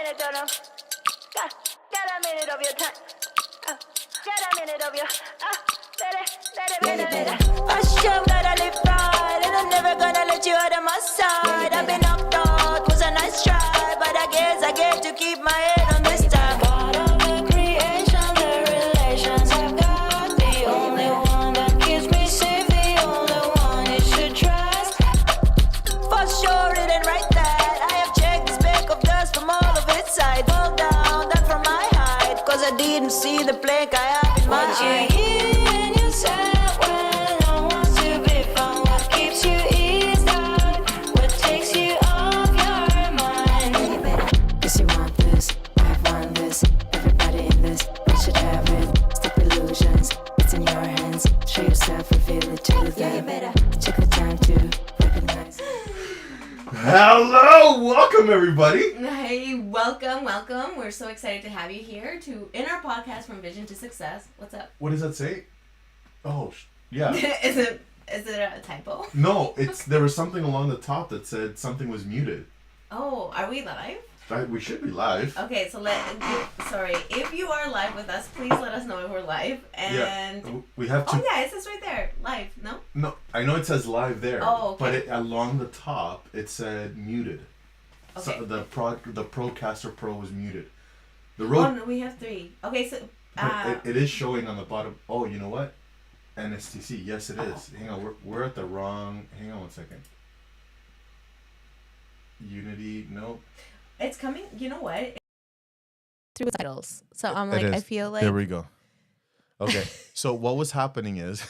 minute, don't know. Got a minute of your time. Got a minute of your. Let it. Hush up, gotta live right, and I'm never gonna let you out of my side. I've been knocked out, was a nice try, but I guess I get to keep my head on this time. God of the creation, the relations I've got, the only one that keeps me safe, the only one you should trust. For sure, it ain't right that I have checked the speck of dust from all of its sides. Fall down, that from my height, cause I didn't see the plank I have in my eye. Hello, welcome everybody. Hey, welcome. We're so excited to have you here in our podcast From Vision to Success. What's up? What does that say? Oh, yeah. Is it a typo? No, there was something along the top that said something was muted. Oh, are we live? We should be live. Okay, so if you are live with us, please let us know if we're live. And yeah, we have to. Oh yeah, it says right there, live. No. No, I know it says live there. Oh, okay. But along the top it said muted. Okay. So the Procaster Pro was muted. Oh no, we have 3. Okay, so. It is showing on the bottom. Oh, you know what? NSTC. Yes, it is. Hang on, we're at the wrong. Hang on one second. Unity. Nope. It's coming. You know what? Through titles. So I'm like, I feel like. There we go. Okay. So what was happening is,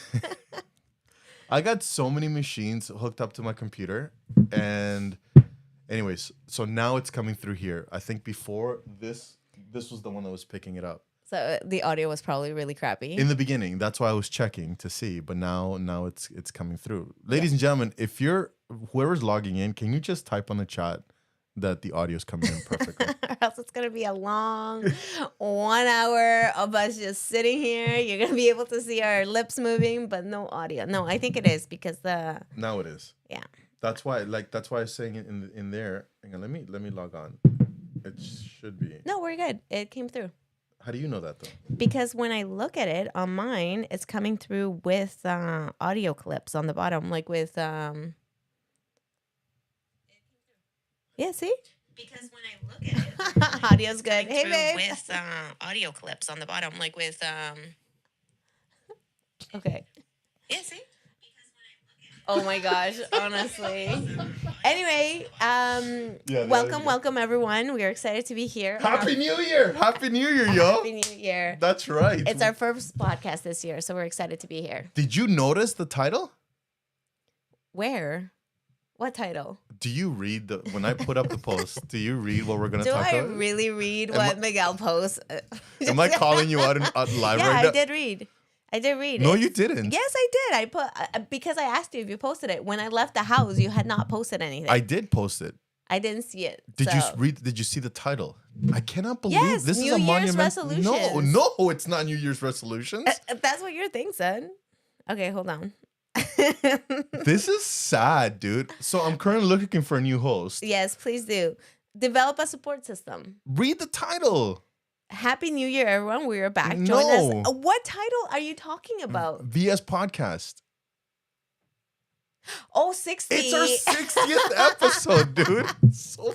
I got so many machines hooked up to my computer, and, anyways, so now it's coming through here. I think before this was the one that was picking it up. So the audio was probably really crappy. In the beginning, that's why I was checking to see, but now it's coming through. Ladies and gentlemen, if whoever's logging in, can you just type on the chat that the audio's coming in perfectly? Or else it's going to be a long 1 hour of us just sitting here. You're going to be able to see our lips moving, but no audio. No, I think it is because Now it is. Yeah. That's why I was saying it in there. Hang on, let me log on. It should be. No, we're good. It came through. How do you know that though? Because when I look at it on mine, it's coming through with audio clips on the bottom, like with Yeah, see? Because when I look at it, audio's good. Hey, babe. With audio clips on the bottom, like with Okay. Yeah, see? Oh my gosh, honestly. Anyway, welcome everyone. We are excited to be here. Happy New Year! Happy New Year, yo! Happy New Year. That's right. It's our first podcast this year, so we're excited to be here. Did you notice the title? Where? What title? Do you read when I put up the post, do you read what we're going to talk about? Do I really read what Miguel posts? Am I calling you out live yeah, right now? Yeah, I did read. No, you didn't. Yes, I did. I put because I asked you if you posted it. When I left the house, you had not posted anything. I did post it. I didn't see it. Did you see the title? I cannot believe this New is a Year's monument. resolutions. No, it's not New Year's resolutions. That's what your thing said. Okay, hold on. This is sad, dude. So I'm currently looking for a new host. Yes, please do. Develop a support system. Read the title. Happy New Year, everyone. We are back. No. Join us. What title are you talking about? VS Podcast. Oh, 60. It's our 60th episode, dude. So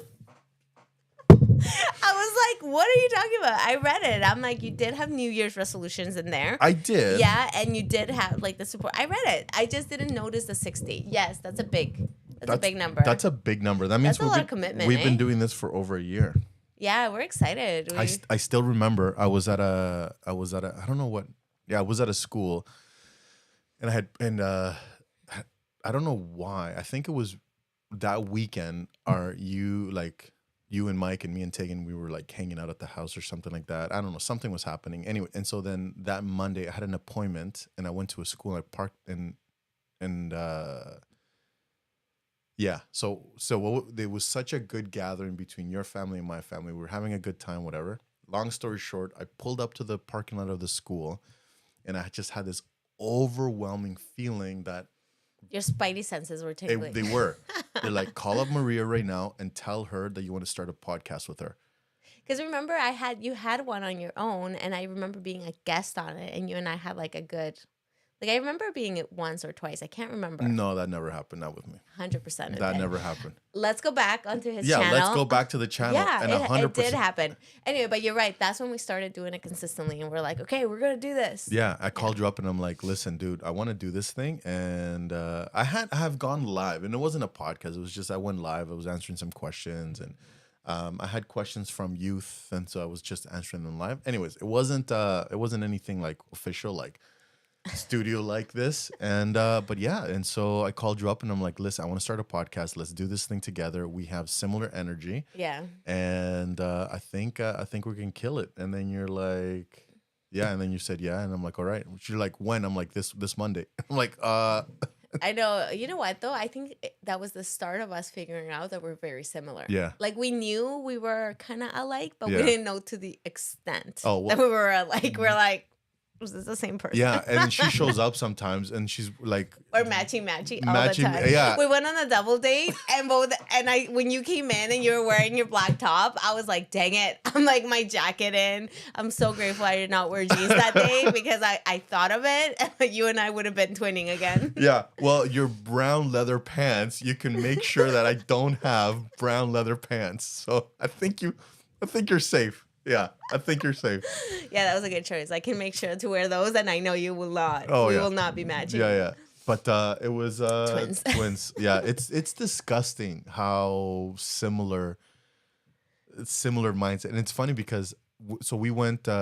I was like, what are you talking about? I read it. I'm like, you did have New Year's resolutions in there. I did. Yeah, and you did have like the support. I read it. I just didn't notice the 60. Yes, that's a big number. That's a big number. That means that's a lot of commitment. We've been doing this for over a year. Yeah, we're excited. I still remember I was at a I don't know what. Yeah, I was at a school, and I don't know why. I think it was that weekend. You and Mike and me and Tegan, we were like hanging out at the house or something like that. I don't know. Something was happening. Anyway, and so then that Monday I had an appointment and I went to a school and I parked yeah. So there was such a good gathering between your family and my family. We were having a good time, whatever. Long story short, I pulled up to the parking lot of the school and I just had this overwhelming feeling that your spidey senses were tingling. They were. They're like, call up Maria right now and tell her that you want to start a podcast with her. Because remember, you had one on your own, and I remember being a guest on it, and you and I had like a good, like I remember being it once or twice. I can't remember. No, that never happened. Not with me. 100%. That never happened. Let's go back onto his Yeah, channel. let's go back to the channel. Yeah, and it did happen. Anyway, but you're right. That's when we started doing it consistently, and we're like, okay, we're gonna do this. Yeah, I called you up and I'm like, listen, dude, I want to do this thing, and I have gone live, and it wasn't a podcast. It was just I went live. I was answering some questions, and I had questions from youth, and so I was just answering them live. Anyways, it wasn't anything like official, like studio like this, and but yeah, and so I called you up and I'm like, listen, I want to start a podcast. Let's do this thing together. We have similar energy. Yeah. And I think we can kill it. And then you're like, yeah, and then you said yeah, and I'm like, all right. You're like, when? I'm like, this Monday. I'm like, I know. You know what though? I think that was the start of us figuring out that we're very similar. Yeah. Like we knew we were kind of alike, but Yeah. we didn't know to the extent Oh, well- that we were alike. We're like, was this the same person? yeah. And then she shows up sometimes, and she's like, Or matchy all the Matchy- time. yeah. We went on a double date, and when you came in and you were wearing your black top, I was like, dang it. I'm like my jacket in. I'm so grateful I did not wear jeans that day because I thought of it, and you and I would have been twinning again. yeah. Well, your brown leather pants, you can make sure that I don't have brown leather pants. So I think you're safe. Yeah, I think you're safe. Yeah, that was a good choice. I can make sure to wear those, and I know you will not. Oh, we yeah. will not be matching. Yeah, yeah. But it was Twins. twins. Yeah, it's disgusting how similar mindset. And it's funny because so we went to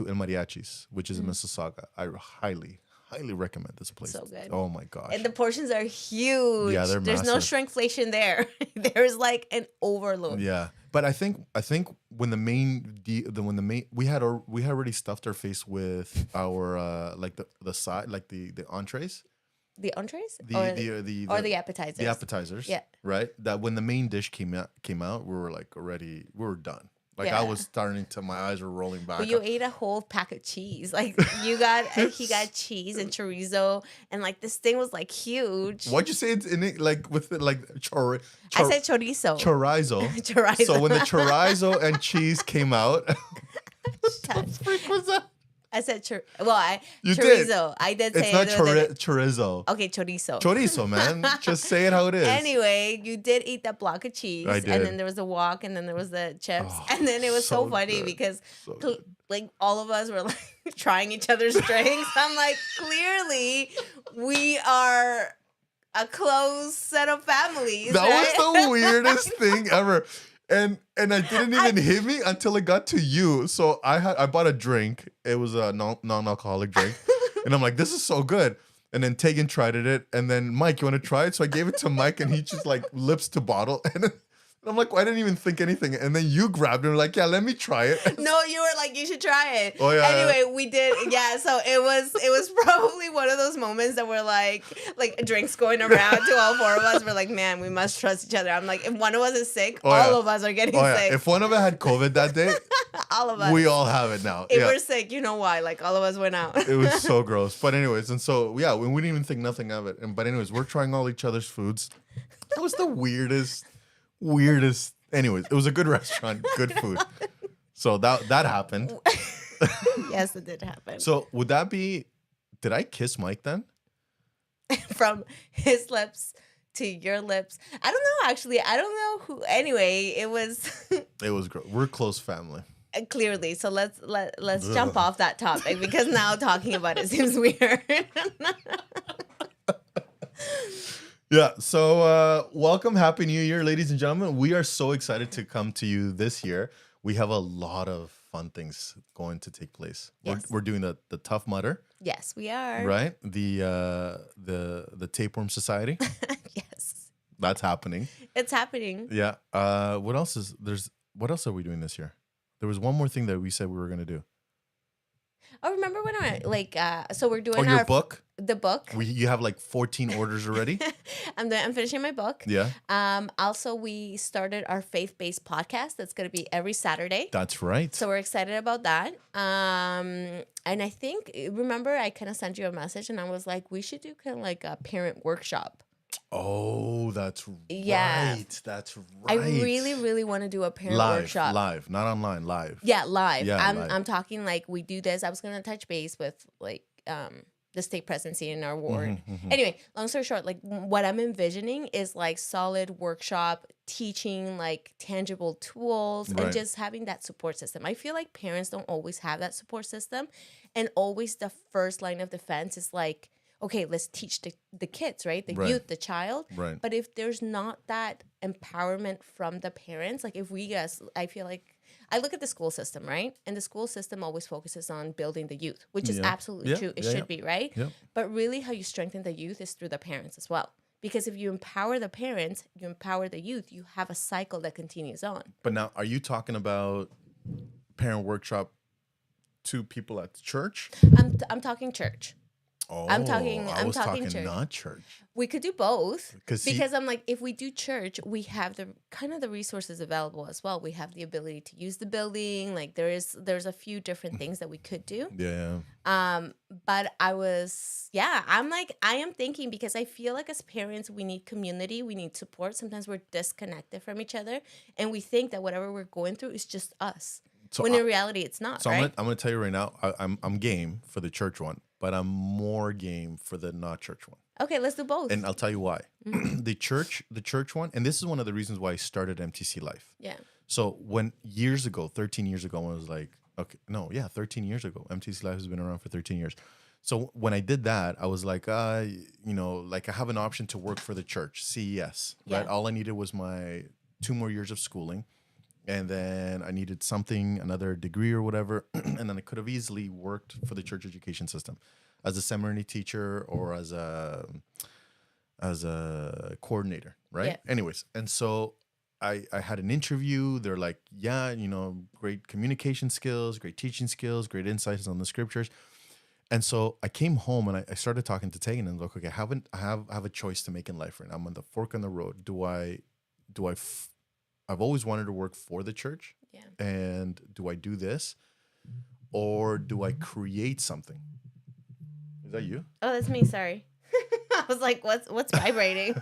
El Mariachis, which is in Mississauga. I highly recommend this place. So good. Oh my gosh. And the portions are huge. Yeah, they're There's no massive. shrinkflation there. There's like an overload. Yeah, but I think when we had already stuffed our face with our like the side, like the entrees, The entrees? the the appetizers. the appetizers. Yeah. Right. That when the main dish came out, we were like we were done. Like I Yeah. was starting to, my eyes were rolling back. But you ate a whole pack of cheese. Like he got cheese and chorizo, and like this thing was like huge. Why'd you say it's in it like with it like I said chorizo. chorizo? Chorizo. So when the chorizo and cheese came out, Touch. freak was that? I said You did. chorizo. I did say It's not it the other day. chorizo. Okay, chorizo. Chorizo, man. Just say it how it is. Anyway, you did eat that block of cheese, I did. and then there was the wok, and then there was the chips, Oh, and then it was so funny good. because So cl- good. like all of us were like trying each other's drinks. I'm like, clearly we are a close set of families. That right? was the weirdest thing ever. And it didn't even hit me until it got to you. So I bought a drink. It was a non-alcoholic drink. And I'm like, this is so good. And then Tegan tried it. And then Mike, you want to try it? So I gave it to Mike, and he just like lips to bottle. And I'm like, well, I didn't even think anything. And then you grabbed it and were like, yeah, let me try it. No, you were like, you should try it. Oh, yeah, Anyway, we did. Yeah, so it was probably one of those moments that were like drinks going around to all four of us. We're like, man, we must trust each other. I'm like, if one of us is sick, Oh, all yeah. of us are getting Oh, yeah. sick. If one of us had COVID that day, All of us. we all have it now. If Yeah. we're sick, you know why? Like all of us went out. It was so gross. But anyways, and so yeah, we didn't even think nothing of it. But anyways, we're trying all each other's foods. It was the weirdest. Anyways, it was a good restaurant, good food. So that happened. Yes, it did happen. So would that be? Did I kiss Mike then? From his lips to your lips. I don't know. Actually, I don't know who. Anyway, it was It was gross. We're close family. clearly. So let's jump off that topic because now talking about it seems weird. Yeah. So welcome, happy New Year, ladies and gentlemen. We are so excited to come to you this year. We have a lot of fun things going to take place. Yes. We're doing the Tough Mudder, Yes, we are. right? The Tapeworm Society. Yes, That's happening. it's happening. Yeah. What else are we doing this year? There was one more thing that we said we were gonna do. Oh, remember when so we're doing Your our book. the book. You have like 14 orders already. I'm finishing my book. Yeah. Also, we started our faith-based podcast. That's going to be every Saturday. That's right. So we're excited about that. And I think, remember, I kind of sent you a message and I was like, we should do kind of like a parent workshop. Oh, that's Yeah. right. That's I right. really, really want to do a parent live, workshop. live, not online, live. Yeah, live. Yeah, I'm live. I'm talking like we do this. I was gonna touch base with like the state presidency in our ward. Anyway, long story short, like what I'm envisioning is like solid workshop teaching like tangible tools and Right. just having that support system. I feel like parents don't always have that support system, and always the first line of defense is like, okay, let's teach the kids, right? The Right. youth, the child. Right. But if there's not that empowerment from the parents, like if we guys, I feel like I look at the school system, right? And the school system always focuses on building the youth, which is Yeah. absolutely Yeah. true. It Yeah, should yeah. be, right? Yep. But really, how you strengthen the youth is through the parents as well. Because if you empower the parents, you empower the youth, you have a cycle that continues on. But now, are you talking about parent workshop to people at church? I'm talking church. Oh, I'm talking church. not church. We could do both 'Cause see- because I'm like, if we do church, we have the kind of the resources available as well. We have the ability to use the building. Like there's a few different things that we could do. Yeah. But I'm like, I am thinking because I feel like as parents, we need community, we need support. Sometimes we're disconnected from each other, and we think that whatever we're going through is just us. So when in reality, it's not. So right? I'm gonna tell you right now, I'm game for the church one, but I'm more game for the not church one. Okay, let's do both. And I'll tell you why. The church one, and this is one of the reasons why I started MTC Life. Yeah. So 13 years ago, when I was like, 13 years ago, MTC Life has been around for 13 years. So when I did that, I was like, like I have an option to work for the church, CES, right? Yeah. All I needed was my 2 more years of schooling. And then I needed another degree or whatever. And then I could have easily worked for the church education system as a seminary teacher or as a coordinator, right? Yeah. Anyways, and so I had an interview. They're like, yeah, great communication skills, great teaching skills, great insights on the scriptures. And so I came home and I started talking to Tegan and look, okay, I have a choice to make in life right now. I'm on the fork in the road. I've always wanted to work for the church. Yeah. And do I do this or do I create something? Is that you? Oh, that's me. Sorry. I was like, what's vibrating?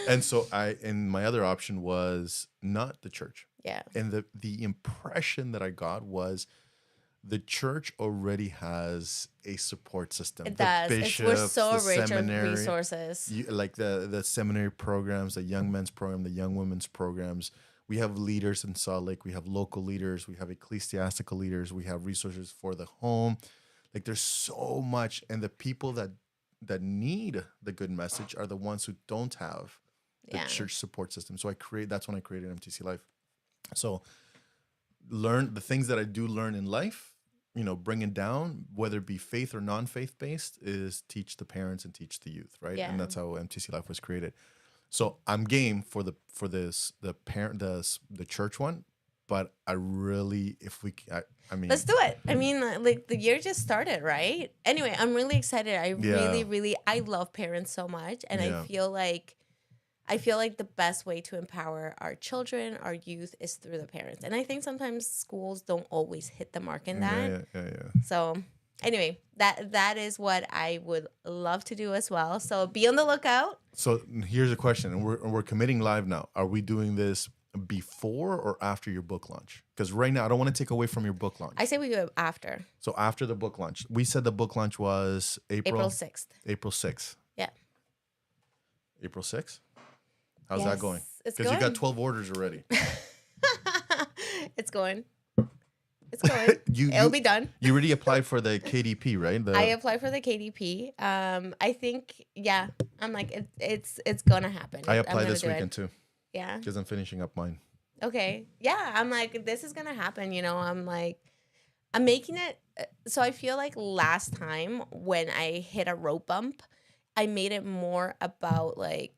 And so my other option was not the church. Yeah. And the impression that I got was the church already has a support system. It The does. bishops, We're so the rich on seminary, resources. like the seminary programs, the young men's program, the young women's programs. We have leaders in Salt Lake. We have local leaders. We have ecclesiastical leaders. We have resources for the home. Like there's so much. And the people that need the good message are the ones who don't have the church support system. So that's when I created MTC Life. So learn the things that I do learn in life, bringing down, whether it be faith or non-faith based, is teach the parents and teach the youth, right? Yeah. And that's how MTC Life was created. So I'm game for the church one, but I really, I mean, Let's do it. I mean, like the year just started, right? Anyway, I'm really excited. I I love parents so much, and Yeah. I feel like the best way to empower our children, our youth, is through the parents. And I think sometimes schools don't always hit the mark in that. Yeah. So anyway, that is what I would love to do as well. So be on the lookout. So here's a question, and we're committing live now. Are we doing this before or after your book launch? Because right now, I don't want to take away from your book launch. I say we do it after. So after the book launch, we said the book launch was April 6th. April 6th. Yeah. April 6th? How's Yes, that going? it's Because you going. got 12 orders already. It's going. It's going. It'll be done. You already applied for the KDP, right? I applied for the KDP. I think, I'm like, it's gonna happen. I I'm applied gonna this do it. weekend too, Yeah. because I'm finishing up mine. Okay. Yeah. I'm like, this is gonna happen. I'm like, I'm making it. So I feel like last time when I hit a road bump, I made it more about like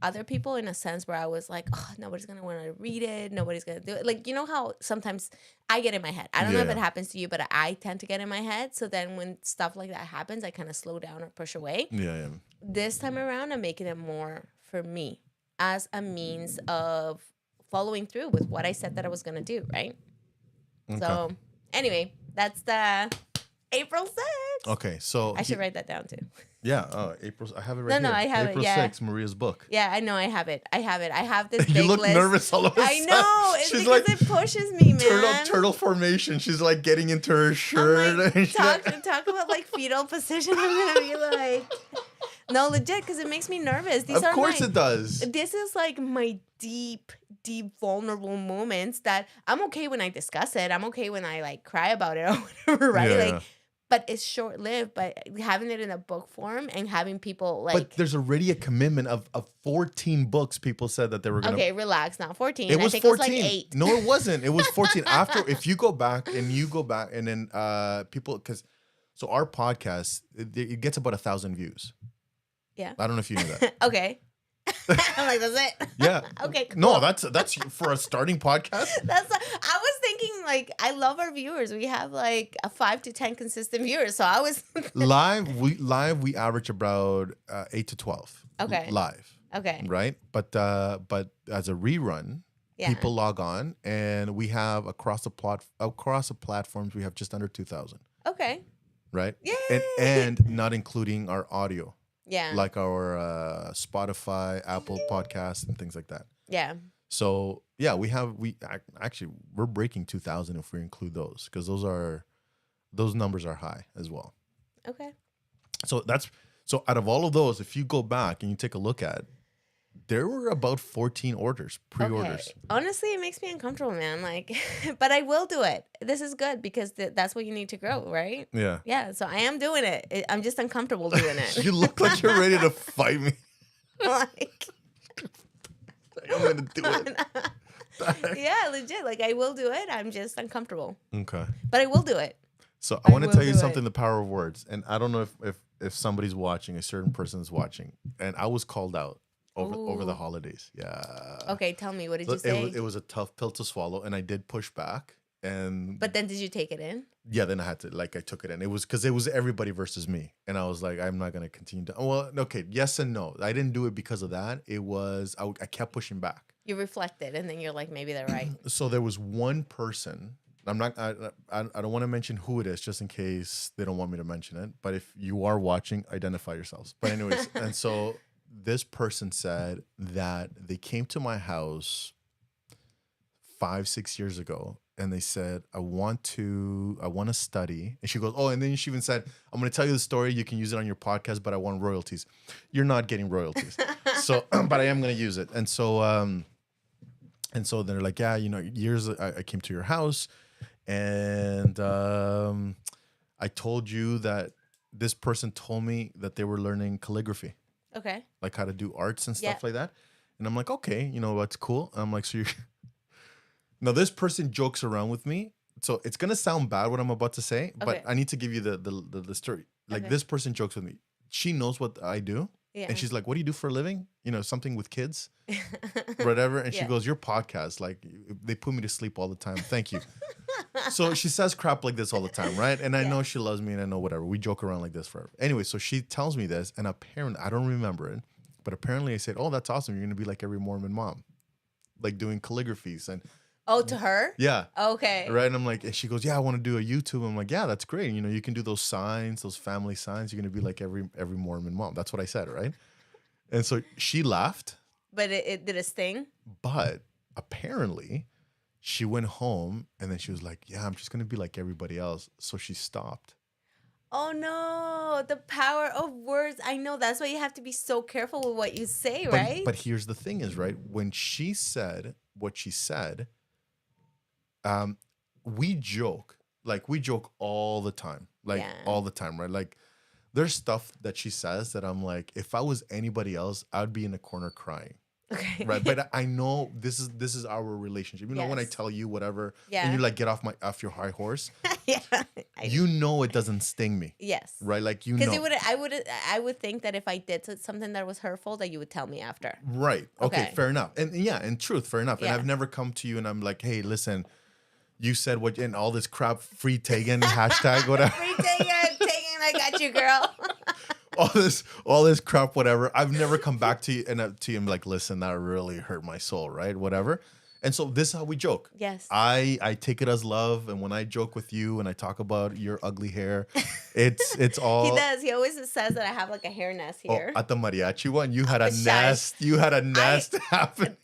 other people in a sense where I was like, oh, nobody's gonna want to read it. Nobody's gonna do it. Like, how sometimes I get in my head. I don't know if it happens to you, but I tend to get in my head. So then when stuff like that happens, I kind of slow down or push away. Yeah. This time around, I'm making it more for me as a means of following through with what I said that I was gonna do. Right. Okay. So anyway, that's the April 6th. Okay, so I should write that down too. Yeah, April. I have it right No, here. I have it, April yeah. 6th, Maria's book. Yeah, I know. I have it. I have this big You look list. nervous all of a I sudden. know. It's She's because like it pushes me, man. turtle formation. She's like getting into her shirt. I'm like, and she's talk like- about like fetal position. I'm gonna be like, no, legit, because it makes me nervous. These of are course my, it does. This is like my deep vulnerable moments that I'm okay when I discuss it. I'm okay when I like cry about it or whatever, right? Yeah, like, yeah. but it's short lived. But having it in a book form and having people like, But there's already a commitment of 14 books. People said that they were gonna. okay, relax, not 14. It was I think 14. It was like 8. No, it wasn't. It was 14. After, if you go back and then people, because so our podcast it gets about 1,000 views. Yeah. I don't know if you knew that. Okay. I'm like, that's it. Yeah. Okay. Cool. No, that's for a starting podcast. I was thinking like I love our viewers. We have like a 5 to 10 consistent viewers. So I was live we average about 8 to 12. Okay. Live. okay. Right? But as a rerun, Yeah. people log on and we have across the platforms we have just under 2,000. Okay. Right? Yay! And not including our audio. Yeah. Like our Spotify, Apple Podcasts, and things like that. Yeah. So yeah, we're breaking 2,000 if we include those because those numbers are high as well. Okay. So out of all of those, if you go back and you take a look at, there were about 14 pre-orders. Okay. Honestly, it makes me uncomfortable, man. Like, but I will do it. This is good because that's what you need to grow, right? Yeah. Yeah. So I am doing it. I'm just uncomfortable doing it. You look like you're ready to fight me. Like, I'm gonna do it. yeah, legit. Like I will do it. I'm just uncomfortable, Okay. but I will do it. So I want to will tell you do something, it. the power of words. And I don't know if somebody's watching, a certain person is watching. And I was called out over the Ooh. holidays. Yeah. Okay, tell me, what did So you say? it was a tough pill to swallow, and I did push back. And But then did you take it in? yeah, then I took it in. It was because it was everybody versus me. And I was like, I'm not going to continue to. Well, okay, yes and no. I didn't do it because of that. It was, I kept pushing back. You reflected, and then you're like, maybe they're right. So there was one person. I don't want to mention who it is just in case they don't want me to mention it. But if you are watching, identify yourselves. But anyways, and so this person said that they came to my house 5-6 years ago and they said, I want to study. And she goes, oh, and then she even said, I'm going to tell you the story. You can use it on your podcast, but I want royalties. You're not getting royalties. So, but I am going to use it. And so they're like, yeah, I came to your house and I told you that this person told me that they were learning calligraphy, Okay. like how to do arts and stuff Yeah. like that. And I'm like, okay, that's cool. And I'm like, so you're now this person jokes around with me. So it's gonna sound bad what I'm about to say, but Okay. I need to give you the story. Like Okay. this person jokes with me. She knows what I do. Yeah. And she's like, what do you do for a living? Something with kids, whatever. And she Yeah. goes, your podcast, like they put me to sleep all the time. Thank you. So she says crap like this all the time, right? And I know she loves me and I know whatever. We joke around like this forever. Anyway, so she tells me this and apparently, I don't remember it, but apparently I said, oh, that's awesome. You're going to be like every Mormon mom, like doing calligraphies and Oh, to her? yeah. Okay. Right. And I'm like, and she goes, yeah, I want to do a YouTube. I'm like, yeah, that's great. You can do those signs, those family signs. You're going to be like every Mormon mom. That's what I said, right? And so she laughed. But it did a sting? But apparently she went home and then she was like, yeah, I'm just going to be like everybody else. So she stopped. Oh, no. The power of words. I know. That's why you have to be so careful with what you say, right? But here's the thing is, right, when she said what she said, we joke all the time, all the time, right? Like there's stuff that she says that I'm like, if I was anybody else, I'd be in a corner crying. Okay. Right. But I know this is our relationship. When I Yes. tell you whatever Yeah. and you like get off your high horse, Yeah. it doesn't sting me. Yes. Right. Like, Because I would think that if I did something that was hurtful, that you would tell me after. Right. Okay. Okay. Fair enough. And yeah, in truth, fair enough. And Yeah. I've never come to you and I'm like, hey, listen, you said what and all this crap, free taken, hashtag, whatever. Free taking, I got you, girl. all this crap, whatever. I've never come back to you and I'm like, listen, that really hurt my soul, right? Whatever. And so this is how we joke. Yes. I take it as love, and when I joke with you and I talk about your ugly hair, it's all. He does. He always says that I have like a hair nest Oh, here. at the mariachi one, you had a Shush. nest. You had a nest happen.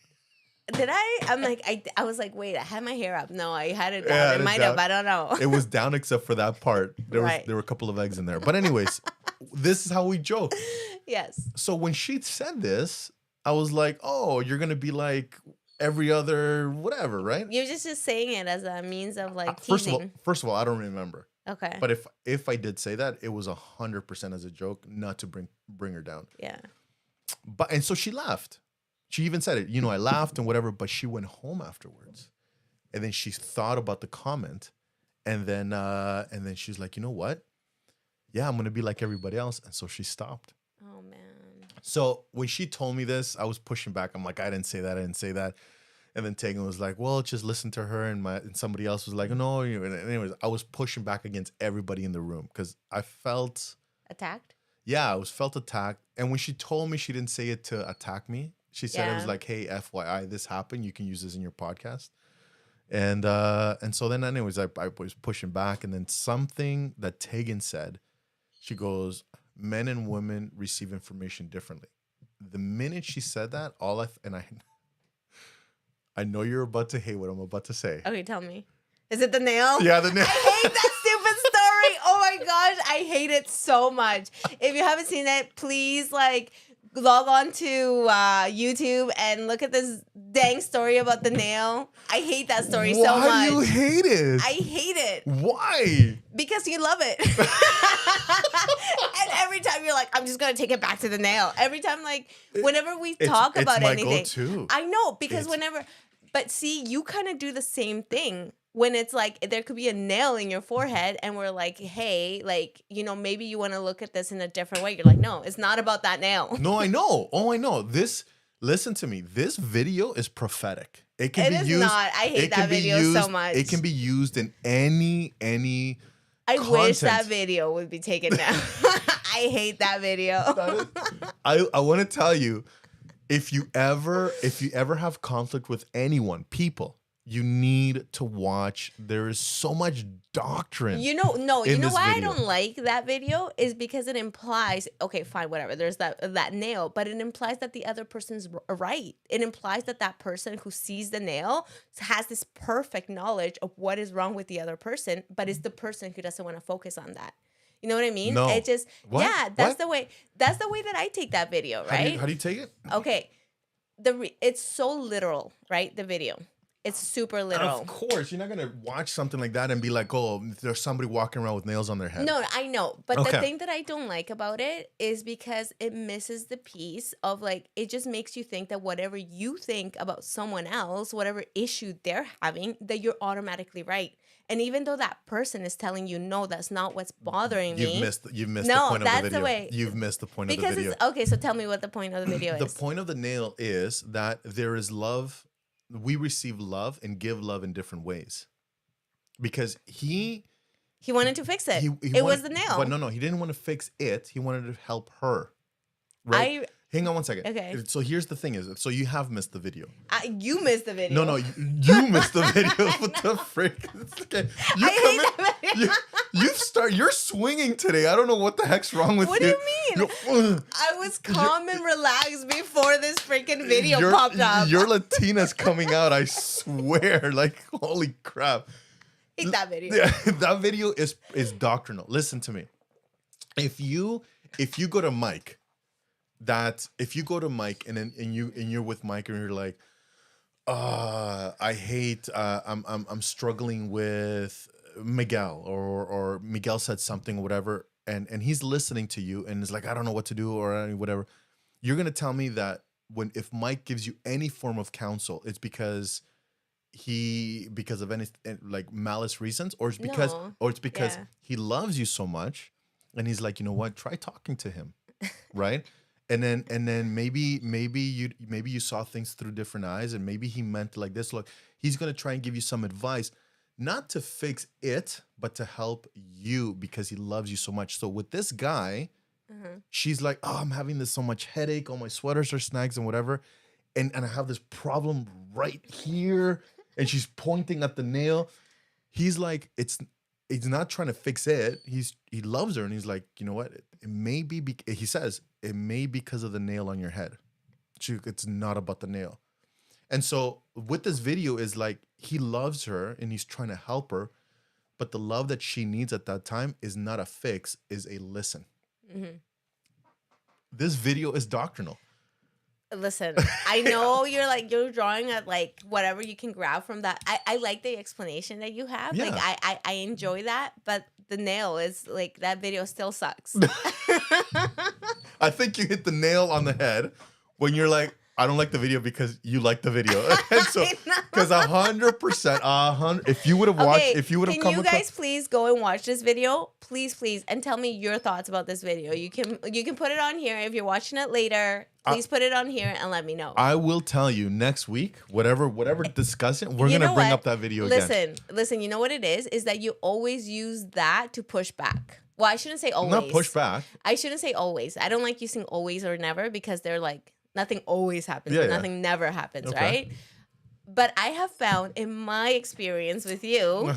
Did I? I'm like, I was like, wait, I had my hair up. No, I had it down. Yeah, It might have. I don't know. It was down except for that part. There Right. were a couple of eggs in there. But anyways, this is how we joke. Yes. So when she said this, I was like, oh, you're gonna be like every other whatever, right? You're just saying it as a means of like First teasing. of all, I don't remember. Okay. But if I did say that, it was 100% as a joke, not to bring her down. Yeah. But and so she laughed. She even said it. I laughed and whatever. But she went home afterwards, and then she thought about the comment, and then she's like, you know what? Yeah, I'm gonna be like everybody else, and so she stopped. Oh man. So when she told me this, I was pushing back. I'm like, I didn't say that. And then Tegan was like, well, just listen to her. And somebody else was like, no. And anyways, I was pushing back against everybody in the room because I felt Attacked? Yeah, I felt attacked. And when she told me, she didn't say it to attack me. She said it was Yeah. like, hey, FYI, this happened. You can use this in your podcast. And so then anyways, I was pushing back. And then something that Tegan said, she goes, men and women receive information differently. The minute she said that, I know you're about to hate what I'm about to say. Okay, tell me. Is it the nail? Yeah, the nail. I hate that stupid story. Oh my gosh, I hate it so much. If you haven't seen it, please log on to YouTube and look at this dang story about the nail. I hate that story so much. Why do you hate it? I hate it Why? because you love it. And every time you're like, I'm just gonna take it back to the nail. Every time, whenever we talk about my anything, go-to. I know because but see, you kind of do the same thing. When it's like there could be a nail in your forehead and we're like, hey, maybe you want to look at this in a different way. You're like, no, it's not about that nail. No, I know. Oh, I know. Listen to me. This video is prophetic. It can be is used. not. I hate that video so much. It can be used in any I wish that content. video would be taken down. I hate that video. I want to tell you, if you ever have conflict with anyone, people, you need to watch. There is so much doctrine. You know why I video. don't like that video is because it implies, okay, fine, whatever. There's that nail, but it implies that the other person's right. It implies that person who sees the nail has this perfect knowledge of what is wrong with the other person, but it's the person who doesn't want to focus on that. You know what I mean? No. It just What? yeah, that's What? the way. That's the way that I take that video, right? How do you take it? Okay, it's so literal, right? The video. It's super literal. Of course, you're not gonna watch something like that and be like, "Oh, there's somebody walking around with nails on their head." No, I know. But Okay. the thing that I don't like about it is because it misses the piece of it just makes you think that whatever you think about someone else, whatever issue they're having, that you're automatically right. And even though that person is telling you, no, that's not what's bothering me. You've missed No, the point of that's the the video. way. You've missed the point of the Because video. it's okay, so tell me what the point of the video The is. point of the nail is that there is love. We receive love and give love in different ways. Because he wanted to fix it. he it was wanted- the nail. But no, he didn't want to fix it. He wanted to help her. Right? Hang on one second. Okay. So here's the thing so you have missed the video. You missed the video. No, you missed the video. What the frick? It's okay. You I hate that video. You're swinging today. I don't know what the heck's wrong with What do you. you mean? You're- I was calm and relaxed before this freaking video your, popped up. Your Latina's coming out, I swear. Like, holy crap. Hate that video. Yeah, that video is doctrinal. Listen to me. If you go to Mike, and you're with Mike and you're like, I hate I'm struggling with Miguel or Miguel said something or whatever, and he's listening to you and is like, I don't know what to do or whatever. You're gonna tell me that if Mike gives you any form of counsel, it's because of any malice reasons, or it's because Yeah. he loves you so much, and he's like, you know what, try talking to him, right? And then maybe you saw things through different eyes, and maybe he meant like this. Look, he's gonna try and give you some advice, not to fix it, but to help you because he loves you so much. So with this guy, she's like, oh, I'm having this so much headache. All my sweaters are snags and whatever. and I have this problem right here, and she's pointing at the nail. He's like, he's not trying to fix it. He loves her, and he's like, you know what? It may be. He says it may be because of the nail on your head. It's not about the nail. And so with this video is like he loves her and he's trying to help her, but the love that she needs at that time is not a fix, is a listen. Mm-hmm. This video is doctrinal. Listen, I know you're drawing at like whatever you can grab from that. I like the explanation that you have. Yeah. Like I enjoy that, but the nail is like that video still sucks. I think you hit the nail on the head when you're like, I don't like the video because you like the video. And so, because 100%, if you would have watched, if you would have come across. Can you guys please go and watch this video? Please, and tell me your thoughts about this video. You can put it on here. If you're watching it later, please put it on here and let me know. I will tell you next week, whatever discussion, we're going to bring up that video again. Listen, you know what it is that you always use that to push back. Well, I shouldn't say always. Not push back. I shouldn't say always. I don't like using always or never because they're like, nothing always happens. Yeah, nothing never happens, right? But I have found in my experience with you,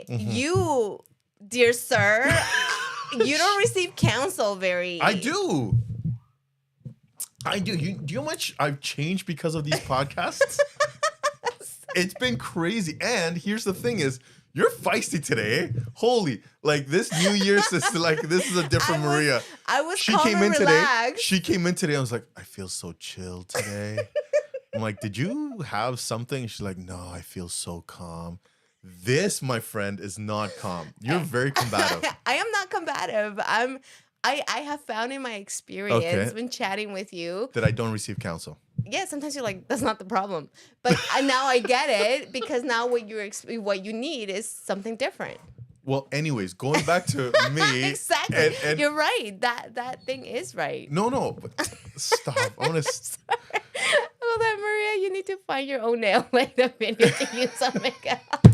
you, dear sir, you don't receive counsel very... I do. Do you know how much I've changed because of these podcasts? It's been crazy. And here's the thing is, you're feisty today. Holy, like this New Year's is like, this is a different Maria. She came in today. She came in today. I was like, I feel so chill today. I'm like, did you have something? She's like, no, I feel so calm. This, my friend, is not calm. You're very combative. I am not combative. I have found in my experience when chatting with you that I don't receive counsel. Yeah, sometimes you're like, that's not the problem. But now I get it because now what you need is something different. Well, anyways, going back to me. Exactly. And you're right. That thing is right. No. But stop. I want to... Well, then, Maria, you need to find your own nail like the video to use on makeup.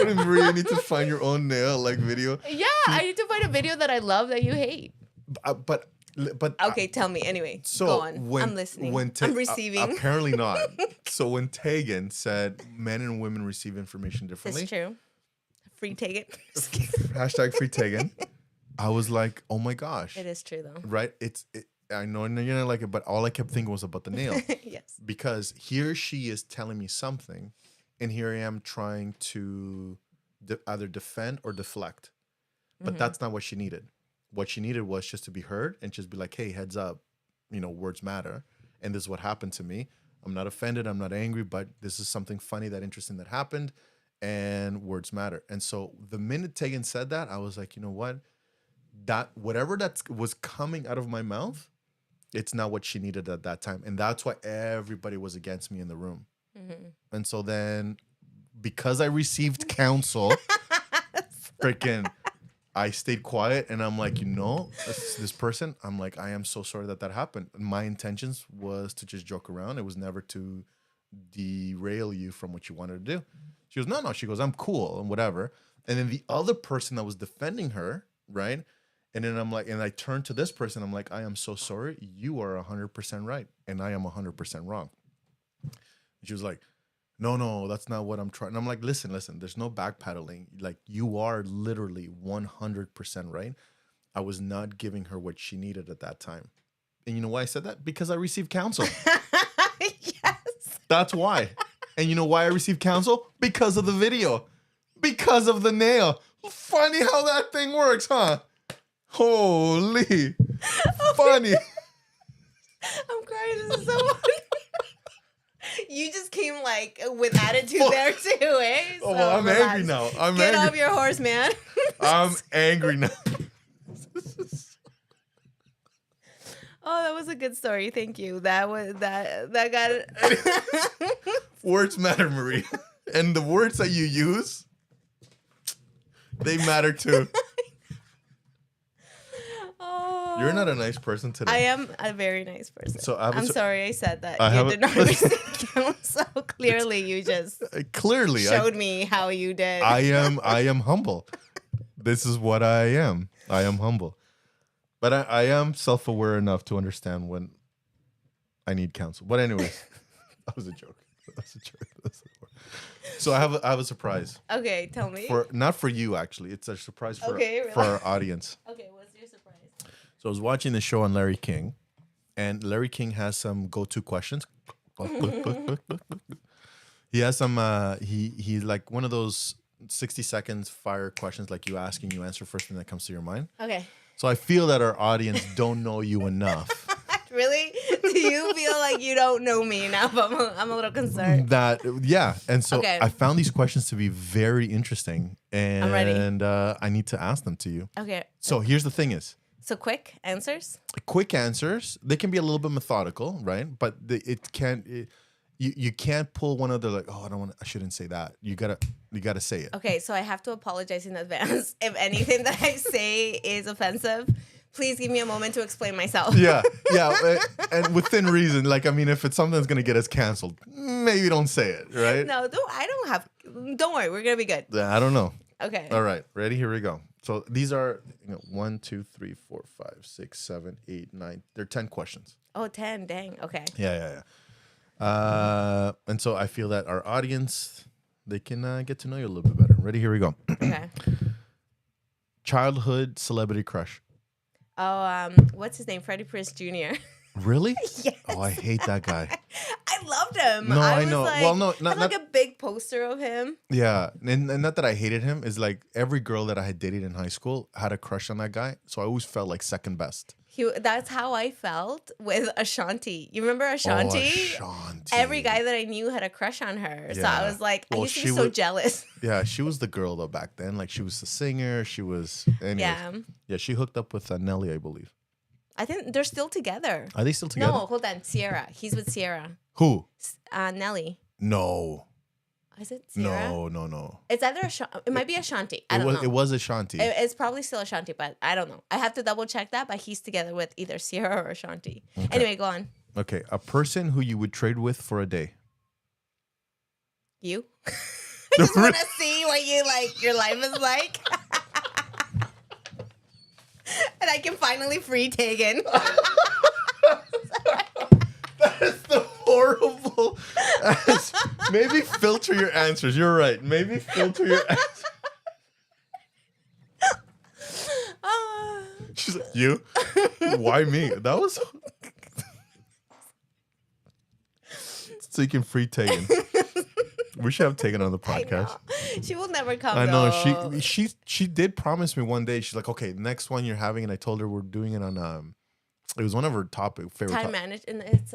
Maria, you need to find your own nail like video. Yeah, I need to find a video that I love that you hate. But okay, tell me anyway. So go on. I'm listening. I'm receiving. Apparently not. So when Tegan said men and women receive information differently. That's true. Free Tegan. Hashtag free Tegan. I was like, oh my gosh. It is true though. Right? I know you're gonna like it, but all I kept thinking was about the nail. Yes. Because here she is telling me something, and here I am trying to either defend or deflect. But that's not what she needed. What she needed was just to be heard and just be like, hey, heads up, words matter. And this is what happened to me. I'm not offended. I'm not angry, but this is something funny, interesting that happened, and words matter. And so the minute Tegan said that, I was like, you know what? Whatever that was coming out of my mouth, it's not what she needed at that time. And that's why everybody was against me in the room. Mm-hmm. And so then, because I received counsel, freaking... I stayed quiet and I'm like, this person, I'm like, I am so sorry that happened. My intentions was to just joke around. It was never to derail you from what you wanted to do. She goes, no. She goes, I'm cool and whatever. And then the other person that was defending her, right? And then I'm like, and I turned to this person. I'm like, I am so sorry. You are 100% right. And I am 100% wrong. And she was like, no, that's not what I'm trying. And I'm like, listen, there's no backpedaling. Like, you are literally 100% right. I was not giving her what she needed at that time. And you know why I said that? Because I received counsel. Yes. That's why. And you know why I received counsel? Because of the video. Because of the nail. Funny how that thing works, huh? Holy. Funny. I'm crying. This is so funny. You just came like with attitude there too, eh? So well, I'm angry now. Get off your horse, man. I'm angry now. Oh, that was a good story. Thank you. That got it. Words matter, Maria. And the words that you use, they matter too. You're not a nice person today. I am a very nice person. So I'm sorry I said that. You did not receive counsel. Clearly, you just showed me how you did. I am humble. This is what I am. I am humble. But I am self-aware enough to understand when I need counsel. But anyways, that was a joke. That was a joke. So I have a surprise Okay, tell me. not for you actually. It's a surprise for Okay, for our audience. Okay, what's your surprise? So I was watching the show on Larry King, and Larry King has some go-to questions. He has some. He's like one of those 60 seconds fire questions, like you ask and you answer first thing that comes to your mind. Okay. So I feel that our audience don't know you enough. Really? Do you feel like you don't know me enough? I'm a little concerned. And so Okay. I found these questions to be very interesting, and I'm ready. I need to ask them to you. Okay. So here's the thing: is So quick answers? quick answers. They can be a little bit methodical, right? But you can't pull one of the like, oh, I shouldn't say that. You gotta say it. Okay, so I have to apologize in advance if anything that I say is offensive. Please give me a moment to explain myself. Yeah, and within reason. Like, I mean, if it's something that's gonna get us canceled, maybe don't say it, right? No, don't worry, we're gonna be good. I don't know. Okay. All right, ready? Here we go. So these are 1, 2, 3, 4, 5, 6, 7, 8, 9. They're 10 questions. Oh, 10, dang. Okay. Yeah. And so I feel that our audience, they can get to know you a little bit better. Ready? Here we go. Okay. Childhood celebrity crush. Oh, what's his name? Freddie Prinze Jr. Really? Yes. Oh, I hate that guy. I loved him. No, I was know. Like, Well, no, I had like a big poster of him. Yeah, and not that I hated him. Is like every girl that I had dated in high school had a crush on that guy. So I always felt like second best. That's how I felt with Ashanti. You remember Ashanti? Oh, Ashanti. Every guy that I knew had a crush on her. So I Yeah. was like, I Well, used to be she so was- jealous. Yeah, she was the girl though back then. Like she was the singer. She was. Anyways. Yeah. Yeah, she hooked up with Nelly, I believe. I think they're still together. Are they still together? No, hold on. Sierra. He's with Sierra. Who? Nelly. No. Is it Sierra? No. It's either it might be Ashanti. I don't know. It was Ashanti. It's probably still Ashanti, but I don't know. I have to double check that, but he's together with either Sierra or Ashanti. Okay. Anyway, go on. Okay, a person who you would trade with for a day. You? I just want to see what your life is like. And I can finally free Tegan. That's the horrible. Maybe filter your answers. You're right. Maybe filter your answers. She's like, you? Why me? That was. So you can free Tegan. We should have Tegan on the podcast. She will never come. I know though. she did promise me one day. She's like, okay, next one you're having, and I told her we're doing it on it was one of her favorite Time management. It's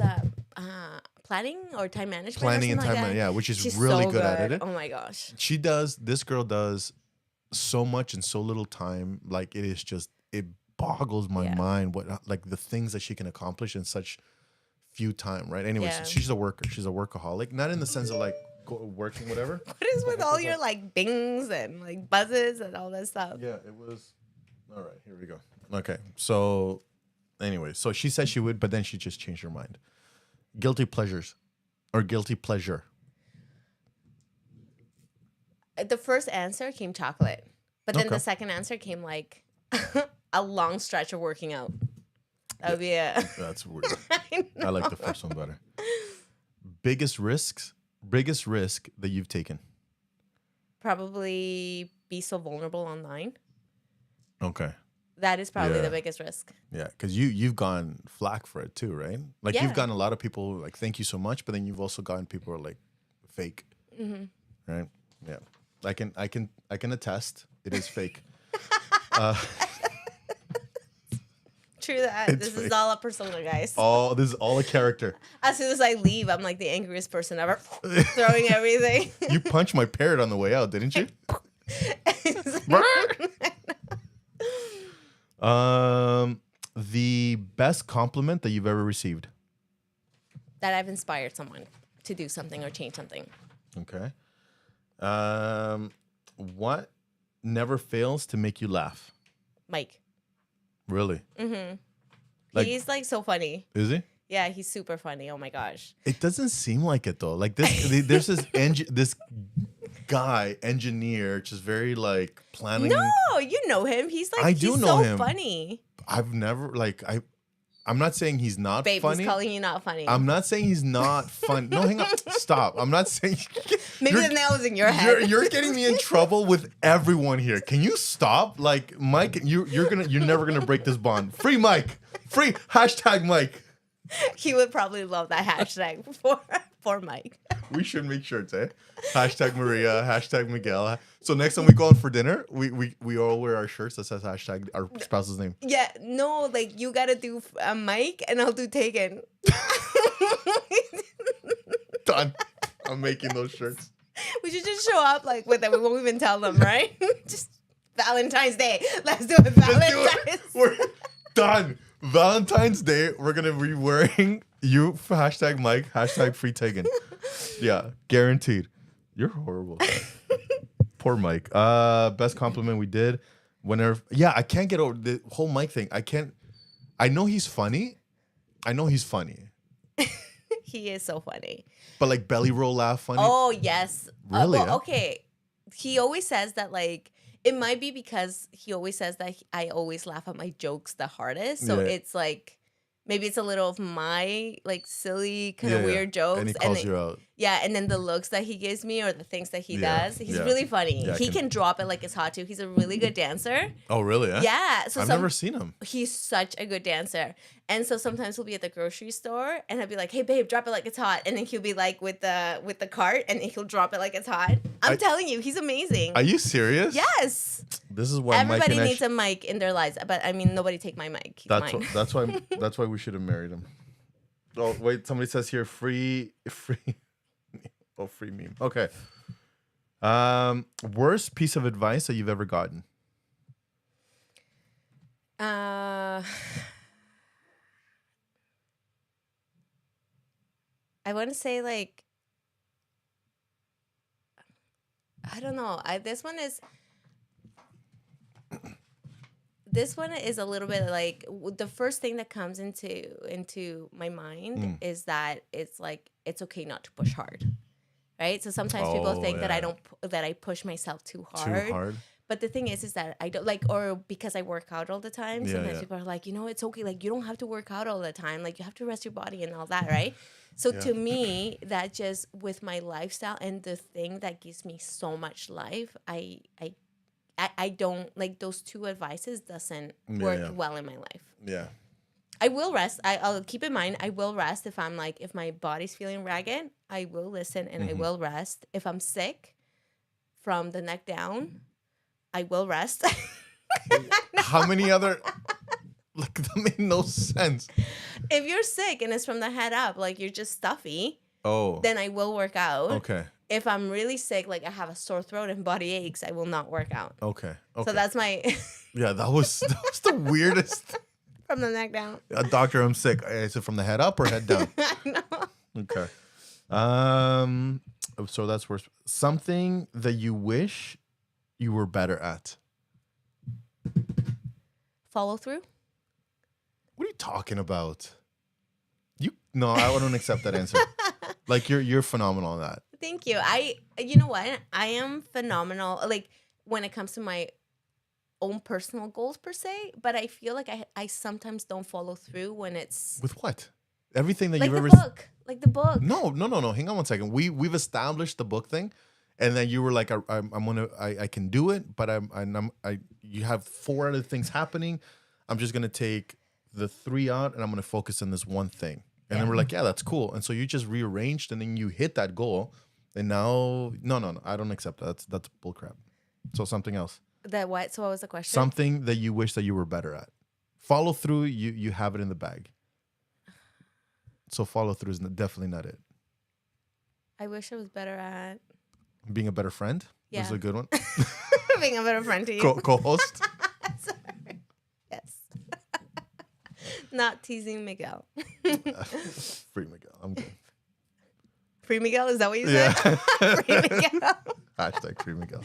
planning or time management. planning and or something time like that. yeah, which is She's really so good at it. Oh my gosh. This girl does so much in so little time. Like it boggles my mind what like the things that she can accomplish in such few time, right? Anyways, Yeah. she's a worker. She's a workaholic, not in the sense of like working whatever. What is with all your like bings and like buzzes and all that stuff? Yeah, it was. All right, here we go. Okay, so anyway, so she said she would, but then she just changed her mind. Guilty pleasures or guilty pleasure. The first answer came chocolate, but then Okay. the second answer came like a long stretch of working out. That would be it. That's weird. I like the first one better. Biggest risk that you've taken. Probably be so vulnerable online. Okay. That is probably Yeah. the biggest risk. Yeah, because you've gone flack for it too, right? Like Yeah. you've gotten a lot of people like thank you so much, but then you've also gotten people who are like fake, right? Yeah, I can attest it is fake. True that. It's This is fake. all a persona, guys. This is all a character. As soon as I leave, I'm like the angriest person ever, throwing everything. You punched my parrot on the way out, didn't you? The best compliment that you've ever received. That I've inspired someone to do something or change something. Okay. What never fails to make you laugh? Mike. Really? Like- He's like so funny. Is he? Yeah, he's super funny. Oh my gosh. It doesn't seem like it though. Like this, there's this guy, engineer, just very like planning. No, you know him. He's like, I do he's know so him. funny. I've never like I'm not saying he's not Babe, funny. he's calling you not funny. I'm not saying he's not fun. No, hang on. Stop. I'm not saying. Maybe the nail is in your head. You're getting me in trouble with everyone here. Can you stop? Like Mike, you're never gonna break this bond. Free Mike. Free hashtag Mike. He would probably love that hashtag for Mike. We should make shirts, eh? Hashtag Maria, hashtag Miguel. So next time we go out for dinner, we all wear our shirts that says hashtag our spouse's name. Yeah, no, like you gotta do Mike and I'll do Taken. Done. I'm making those shirts. We should just show up like with it. We won't even tell them, right? Just Valentine's Day. Let's do it. Valentine's. We're done. Valentine's Day, we're gonna be wearing you for hashtag Mike, hashtag free taken. Yeah, guaranteed. You're horrible. Poor Mike. Best compliment we did. Whenever, yeah, I can't get over the whole Mike thing. I know he's funny. He is so funny. But like belly roll laugh funny. Oh yes. Really? Well, okay. He always says that like it might be because he always says that I always laugh at my jokes the hardest. So Yeah. it's like maybe it's a little of my like silly kind of weird jokes. And he calls you out. Yeah, and then the looks that he gives me or the things that he Yeah, does. He's yeah. really funny. Yeah, I He can- can drop it like it's hot too. He's a really good dancer. Oh really? Eh? Yeah. So I've never seen him. he's such a good dancer. And so sometimes we'll be at the grocery store and I'll be like, hey babe, drop it like it's hot. And then he'll be like with the cart and then he'll drop it like it's hot. I'm telling you, he's amazing. Are you serious? Yes. This is why Everybody Mike and needs a mic in their lives. But I mean nobody take my mic. He's mine. That's why we should have married him. Oh wait, somebody says here free. Oh, free meme. Okay. Worst piece of advice that you've ever gotten? I want to say like I don't know. This one is a little bit like the first thing that comes into my mind is that it's like it's okay not to push hard. Right? So sometimes people think that I push myself too hard. Too hard. But the thing is that I don't like, or because I work out all the time, Yeah, sometimes yeah. people are like, it's okay. Like, you don't have to work out all the time. Like, you have to rest your body and all that, right? So Yeah. to me, that just with my lifestyle and the thing that gives me so much life, I don't like those two advices doesn't work well in my life. Yeah. I will rest. I'll keep in mind, I will rest if I'm like, if my body's feeling ragged, I will listen and I will rest. If I'm sick from the neck down, I will rest. How many other? Like that made no sense. If you're sick and it's from the head up, like you're just stuffy, Oh. then I will work out. Okay. If I'm really sick, like I have a sore throat and body aches, I will not work out. Okay. So that's my Yeah, that was the weirdest. from the neck down. Doctor, I'm sick. Is it from the head up or head down? I know. Okay. So that's worse. Something that you wish you were better at. Follow through. What are you talking about? No, I don't accept that answer. Like you're phenomenal on that. Thank you. You know what? I am phenomenal. Like when it comes to my own personal goals per se, but I feel like I sometimes don't follow through when it's With what? Everything that like you've the ever book. Like the book. No. Hang on one second. We've established the book thing, and then you were like, I can do it, but you have 4 other things happening. I'm just gonna take the 3 out, and I'm gonna focus on this one thing. And then we're like, yeah, that's cool. And so you just rearranged, and then you hit that goal, and now no, I don't accept that. That's bullcrap. So something else. That what? So what was the question? Something that you wish that you were better at. Follow through. You have it in the bag. So follow through is definitely not it. I wish I was better at Being a better friend is Yeah. a good one. being a better friend to you. Co-host. Sorry. Yes. Not teasing Miguel. Free Miguel. I'm good. Free Miguel? Is that what you Yeah. said? Free Miguel. Hashtag free Miguel.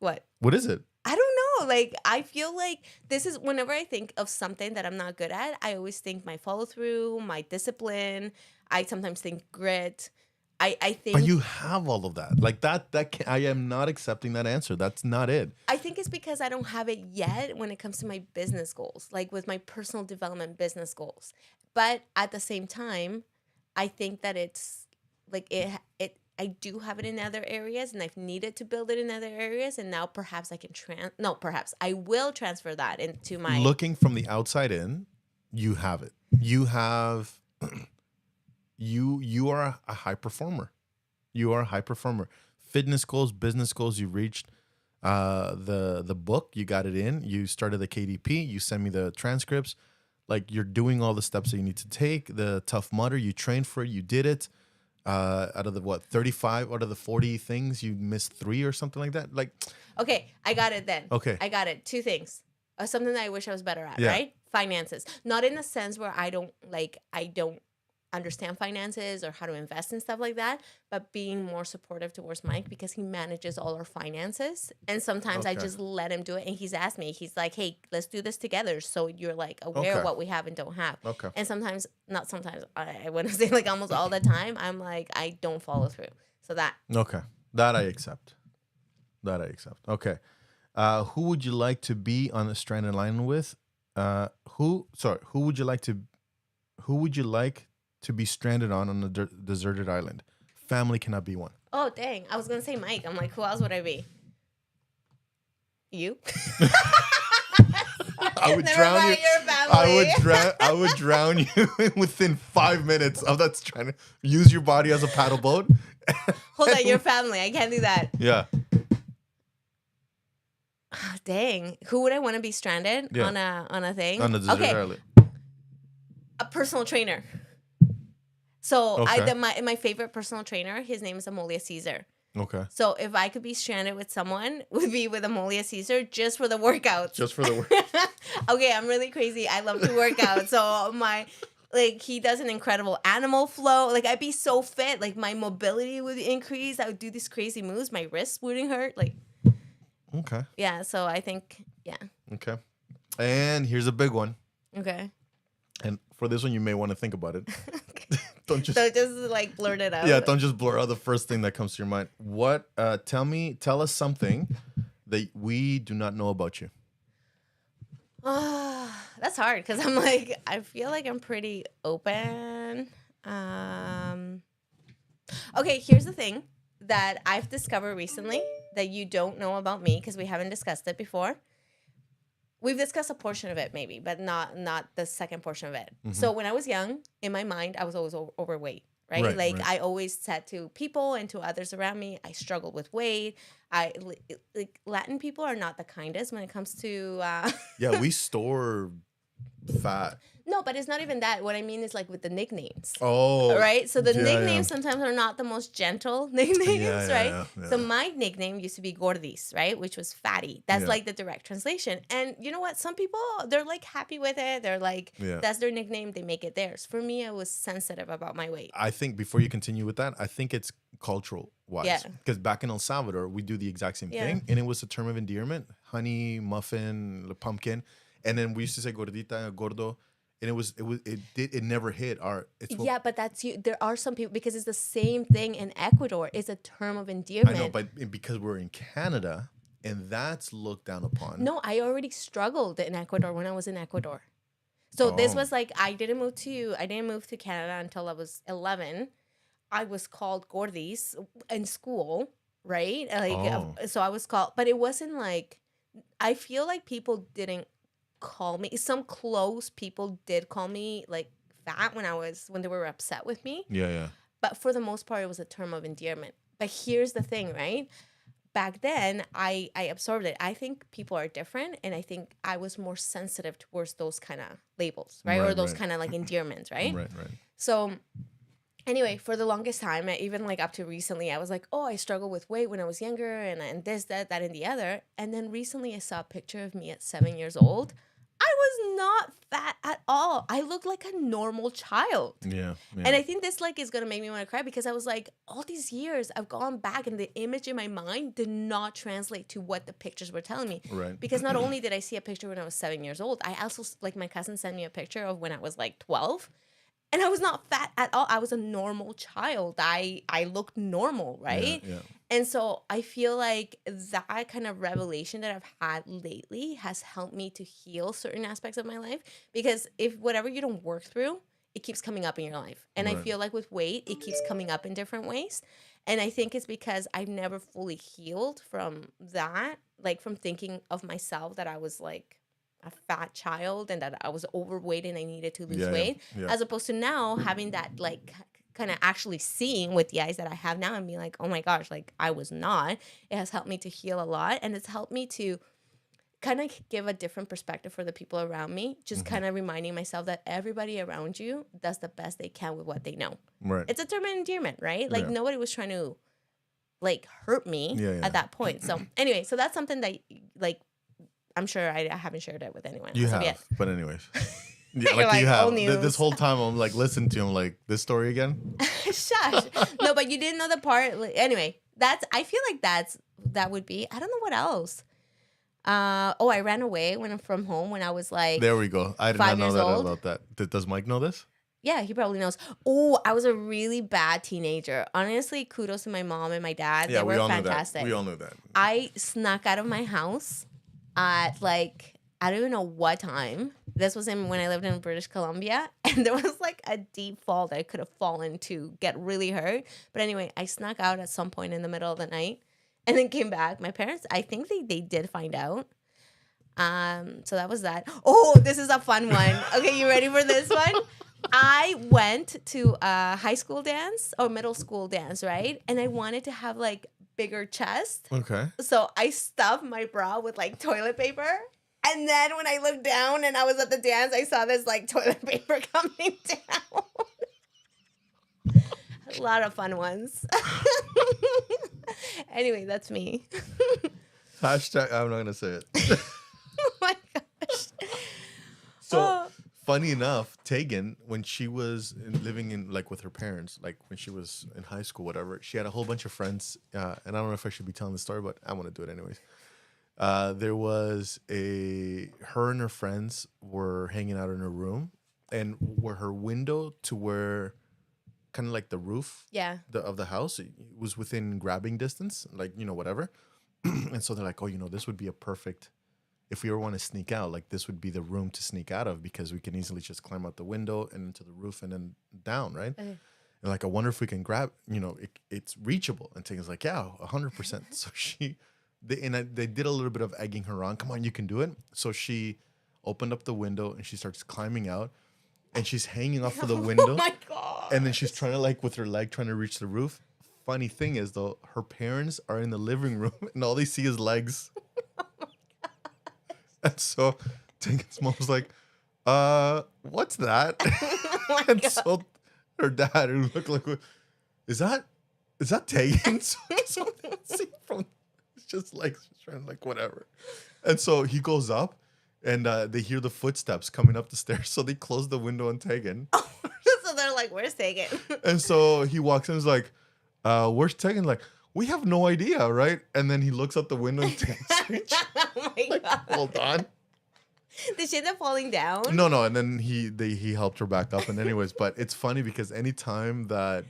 What? What is it? I don't know. Like, I feel like this is whenever I think of something that I'm not good at, I always think my follow through, my discipline. I sometimes think grit. I think. But you have all of that. Like that I am not accepting that answer. That's not it. I think it's because I don't have it yet when it comes to my business goals, like with my personal development business goals. But at the same time, I think that it's like I do have it in other areas, and I've needed to build it in other areas, and now perhaps I can perhaps I will transfer that into my. Looking from the outside in, you have it. You have you are a high performer. You are a high performer. Fitness goals, business goals, you reached the book, you got it in, you started the KDP, you send me the transcripts. Like you're doing all the steps that you need to take. The Tough Mudder, you trained for it, you did it. Out of the 35 out of the 40 things, you missed 3 or something like that. Like, okay, I got it then. Okay. I got it. 2 things. Something that I wish I was better at, Yeah. right? Finances. Not in the sense where I don't understand finances or how to invest and stuff like that, but being more supportive towards Mike because he manages all our finances. And sometimes I Okay. just let him do it. And he's asked me, he's like, hey, let's do this together. So you're like aware Okay. of what we have and don't have. Okay. And sometimes, not sometimes, I wouldn't say like almost all the time, I'm like, I don't follow through. So that. Okay. That I accept. Okay. Who would you like to be on a stranded island with? Who would you like to be stranded on a deserted island? Family cannot be one. Oh, dang. I was going to say Mike. I'm like, who else would I be? You? I would Never drown mind you. your family. I would drown you within 5 minutes of that. Trying to use your body as a paddle boat. Hold on, your family. I can't do that. Yeah. Dang. Who would I want to be stranded Yeah. on a thing? On a deserted island. A personal trainer. So Okay. my favorite personal trainer, his name is Amolia Caesar. Okay. So if I could be stranded with someone, would be with Amolia Caesar just for the workouts. Just for the work. Okay, I'm really crazy. I love to work out. So he does an incredible animal flow. Like I'd be so fit. Like my mobility would increase. I would do these crazy moves. My wrists wouldn't hurt. Like Okay. yeah. So I think yeah. Okay. And here's a big one. Okay. And for this one, you may want to think about it. Don't just So just like blurt it out. don't just blur out the first thing that comes to your mind. What? Tell us something that we do not know about you. That's hard because I'm like, I feel like I'm pretty open. Okay, here's the thing that I've discovered recently that you don't know about me because we haven't discussed it before. We've discussed a portion of it maybe, but not the second portion of it. Mm-hmm. So when I was young, in my mind, I was always overweight, right? Right. I always said to people and to others around me, I struggled with weight. Like Latin people are not the kindest when it comes to Yeah, we store fat. No, but it's not even that. What I mean is like with the nicknames. Oh. Right? So the yeah, nicknames sometimes are not the most gentle nicknames, Yeah, right? yeah. So my nickname used to be Gordis, right? Which was fatty. That's Yeah. like the direct translation. And you know what? Some people, they're like happy with it. They're like, Yeah. that's their nickname. They make it theirs. For me, I was sensitive about my weight. I think before you continue with that, I think it's cultural wise. Yeah. Because back in El Salvador, we do the exact same Yeah. thing. And it was a term of endearment. Honey, muffin, pumpkin. And then we used to say gordita, gordo. And it never hit our. Yeah, but that's you. There are some people, because it's the same thing in Ecuador. It's a term of endearment. I know, but because we're in Canada, and that's looked down upon. No, I already struggled in Ecuador when I was in Ecuador. So this Oh. was like, I didn't move to Canada until I was 11. I was called Gordis in school, right? So I was called, but it wasn't like, I feel like people didn't call me. Some close people did call me like fat when they were upset with me. Yeah. But for the most part, it was a term of endearment. But here's the thing, right? Back then, I absorbed it. I think people are different, and I think I was more sensitive towards those kind of labels, right? Or Right, those right. kind of like endearments, right? Right. So anyway, for the longest time, even like up to recently, I was like, oh, I struggled with weight when I was younger, and this, that, and the other. And then recently I saw a picture of me at 7 years old. I was not fat at all. I looked like a normal child. Yeah. And I think this like is gonna make me want to cry because I was like, all these years I've gone back and the image in my mind did not translate to what the pictures were telling me. Right. Because not only did I see a picture when I was 7 years old, I also, like, my cousin sent me a picture of when I was like 12. And I was not fat at all. I was a normal child. I looked normal, right? Yeah. And so I feel like that kind of revelation that I've had lately has helped me to heal certain aspects of my life. Because if whatever you don't work through, it keeps coming up in your life. And I Right. feel like with weight, it keeps coming up in different ways. And I think it's because I've never fully healed from that, like from thinking of myself that I was like a fat child and that I was overweight and I needed to lose Yeah, weight, yeah. as opposed to now having that like kind of actually seeing with the eyes that I have now and being like, oh my gosh, like I was not. It has helped me to heal a lot, and it's helped me to kind of give a different perspective for the people around me, just kind of reminding myself that everybody around you does the best they can with what they know. Right. It's a term of endearment, right? Like Yeah. nobody was trying to like hurt me Yeah. at that point. So anyway, so that's something that like I'm sure I haven't shared it with anyone You else have, yet. but anyways. Yeah, You're like like, you have. old news. This whole time I'm like listening to him like this story again. Shush. No, but you didn't know the part. Anyway, I feel like that would be. I don't know what else. I ran away from home when I was like. There we go. I did 5 not know years that old. about that. Does Mike know this? Yeah, he probably knows. Oh, I was a really bad teenager. Honestly, kudos to my mom and my dad. Yeah, They we were all fantastic. knew that. We all knew that. I snuck out of my house at like I don't even know what time. This was when I lived in British Columbia, and there was like a deep fall that I could have fallen to get really hurt. But anyway, I snuck out at some point in the middle of the night, and then came back. My parents, I think they did find out. So that was that. Oh, this is a fun one. Okay, you ready for this one? I went to a high school dance or middle school dance, right? And I wanted to have like bigger chest. Okay. So I stuffed my bra with like toilet paper. And then when I looked down and I was at the dance, I saw this like toilet paper coming down. A lot of fun ones. Anyway, that's me. Hashtag, I'm not going to say it. Oh my gosh. So, funny enough, Tegan, when she was living in like with her parents, like when she was in high school, whatever, she had a whole bunch of friends. And I don't know if I should be telling the story, but I want to do it anyways. There was her and her friends were hanging out in her room, and where her window to where kind of like the roof Yeah. of the house, it was within grabbing distance, like, whatever. And so they're like, oh, this would be a perfect, if we ever want to sneak out, like this would be the room to sneak out of because we can easily just climb out the window and into the roof and then down, right? Okay. And like, I wonder if we can grab, it's reachable. And Tegan's like, yeah, 100%. So they did a little bit of egging her on. Come on, you can do it. So she opened up the window and she starts climbing out, and she's hanging off of the window. Oh my God. And then she's trying to like with her leg trying to reach the roof. Funny thing is though, her parents are in the living room and all they see is legs. And so Tegan's mom was like, what's that? Oh And so her dad, who looked like, is that Tegan? So they see from, it's just like, she's trying like whatever. And so he goes up and they hear the footsteps coming up the stairs. So they close the window on Tegan. So they're like, where's Tegan? And so he walks in and is like, where's Tegan? Like, we have no idea, right? And then he looks out the window and Tegan's Oh my God. hold on. Did she end up falling down? No. And then he helped her back up. And anyways, but it's funny because anytime that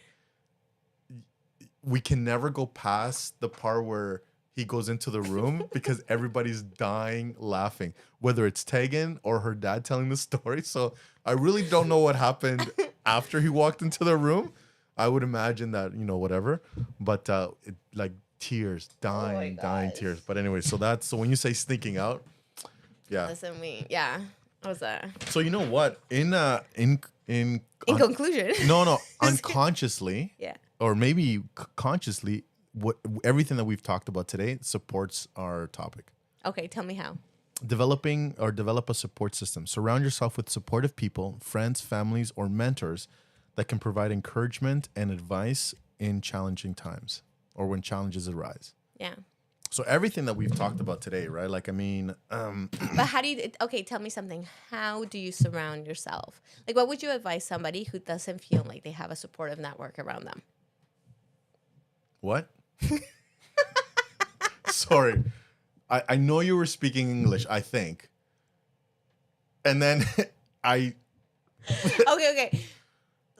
we can never go past the part where he goes into the room because everybody's dying laughing, whether it's Tegan or her dad telling the story. So I really don't know what happened after he walked into the room. I would imagine that, whatever, but like tears, dying tears. But anyway, so when you say sneaking out, yeah. Listen, I was So you know what? In conclusion. No, unconsciously, Yeah. or maybe consciously, everything that we've talked about today supports our topic. Okay, tell me how. Develop a support system. Surround yourself with supportive people, friends, families, or mentors that can provide encouragement and advice in challenging times or when challenges arise. Yeah. So everything that we've talked about today, right? Like, I mean, But how do you, okay, tell me something. How do you surround yourself? Like, what would you advise somebody who doesn't feel like they have a supportive network around them? what? Sorry. I know you were speaking English, I think. And then Okay.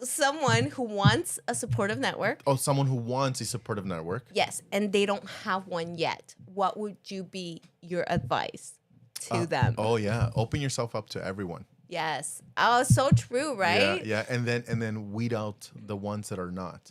someone who wants a supportive network. Oh, someone who wants a supportive network. Yes, and they don't have one yet. What would you be your advice to them? Oh yeah, open yourself up to everyone. Yes. Oh, so true, right? Yeah, and then weed out the ones that are not.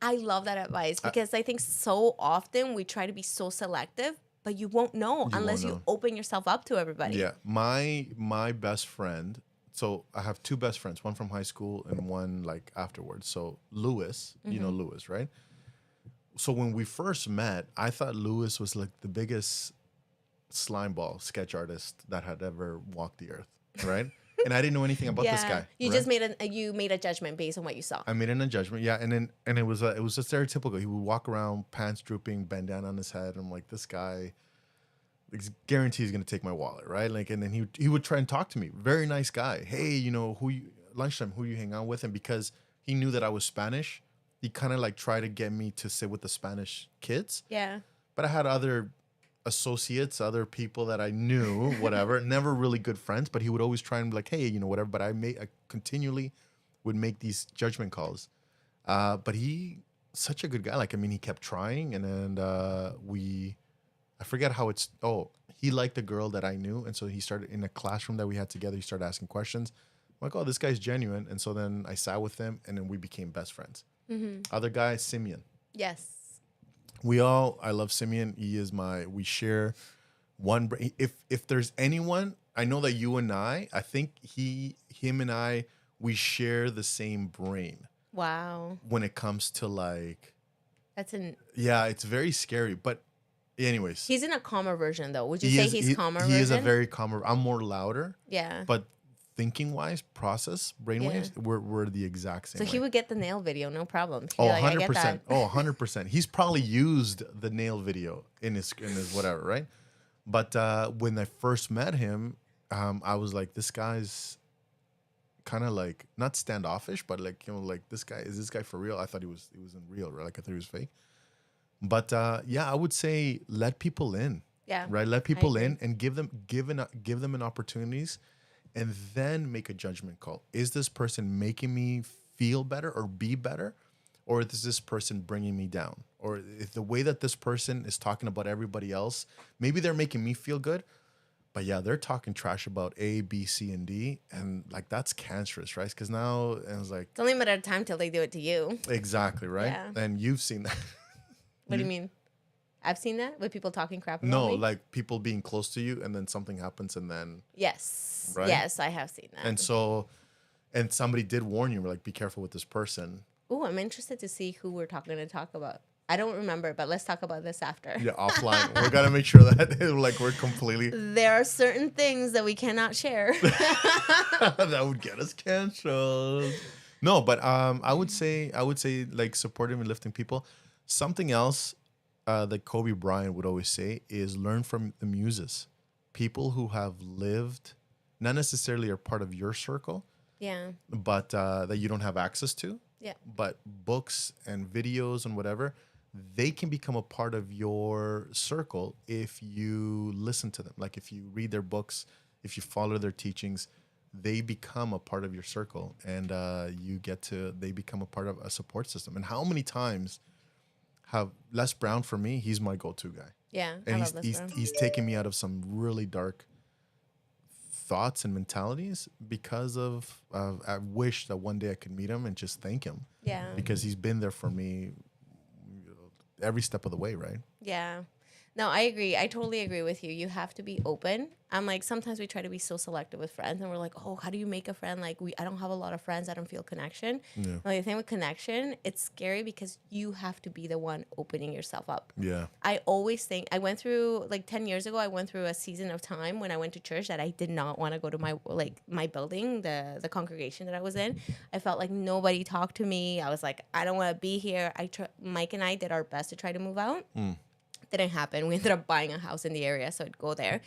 I love that advice because I think so often we try to be so selective, but you won't know unless you know. open yourself up to everybody. Yeah, my best friend. So I have two best friends, one from high school and one like afterwards. So Lewis, you know Lewis, right? So when we first met, I thought Lewis was like the biggest slimeball sketch artist that had ever walked the earth, right? And I didn't know anything about this guy. You right? just made a judgment based on what you saw. I made a judgment, yeah, and it was a stereotypical. He would walk around, pants drooping, bandana on his head. I'm like, this guy, guarantee he's gonna take my wallet, right? Like, and then he would try and talk to me. Very nice guy. Hey, you know lunchtime, who you hang out with? And because he knew that I was Spanish, he kind of like tried to get me to sit with the Spanish kids. Yeah. But I had other associates, other people that I knew, whatever, never really good friends, but he would always try and be like, hey, you know, whatever. But I continually would make these judgment calls. But such a good guy. Like, I mean, he kept trying, and then I forget how he liked a girl that I knew. And so he started in a classroom that we had together. He started asking questions. I'm like, oh, this guy's genuine. And so then I sat with him, and then we became best friends. Other guy, Simeon. Yes. I love Simeon. He is we share one brain. If there's anyone, I know that you and I think him and I, we share the same brain. Wow. When it comes to like. Yeah, it's very scary. But anyways. He's in a calmer version though. Would you say he's calmer version? He is a very calmer. I'm more louder. Yeah. But thinking wise, brainwaves, we're the exact same. So he would get the nail video, no problem. Oh, 100%. Oh, 100%. He's probably used the nail video in his whatever, right? But when I first met him, I was like, this guy's kind of like not standoffish, but like, you know, like is this guy for real? I thought he wasn't real, right? Like I thought he was fake. But yeah, I would say let people in. Yeah. Right. Let people in and give them an opportunities. And then make a judgment call. Is this person making me feel better or be better? Or is this person bringing me down? Or if the way that this person is talking about everybody else, maybe they're making me feel good. But yeah, they're talking trash about A, B, C, and D. And like, that's cancerous, right? Because now it's like. It's only a matter of time till they do it to you. Exactly, right? Yeah. And you've seen that. What do you mean? I've seen that with people talking crap about me? No, like people being close to you and then something happens and then. Yes. Right? Yes, I have seen that. And so, and somebody did warn you, like, be careful with this person. Oh, I'm interested to see who we're going to talk about. I don't remember, but let's talk about this after. Yeah, offline. We're going to make sure that like we're completely. There are certain things that we cannot share. That would get us canceled. No, but I would say like supporting and lifting people. Something else that Kobe Bryant would always say is learn from the muses. People who have lived, not necessarily are part of your circle. Yeah. But that you don't have access to. Yeah. But books and videos and whatever, they can become a part of your circle if you listen to them. Like if you read their books, if you follow their teachings, they become a part of your circle, and they become a part of a support system. And how many times have Les Brown, for me, he's my go-to guy. Yeah, and he's taken me out of some really dark thoughts and mentalities because of I wish that one day I could meet him and just thank him. Yeah. Because he's been there for me every step of the way, right? Yeah. No, I agree. I totally agree with you. You have to be open. I'm like, sometimes we try to be so selective with friends and we're like, oh, how do you make a friend? Like I don't have a lot of friends. I don't feel connection. Yeah. Like the thing with connection, it's scary because you have to be the one opening yourself up. Yeah. I always think I went through like 10 years ago, I went through a season of time when I went to church that I did not want to go to my building, the congregation that I was in. I felt like nobody talked to me. I was like, I don't want to be here. Mike and I did our best to try to move out. Didn't happen. We ended up buying a house in the area, so I'd go there.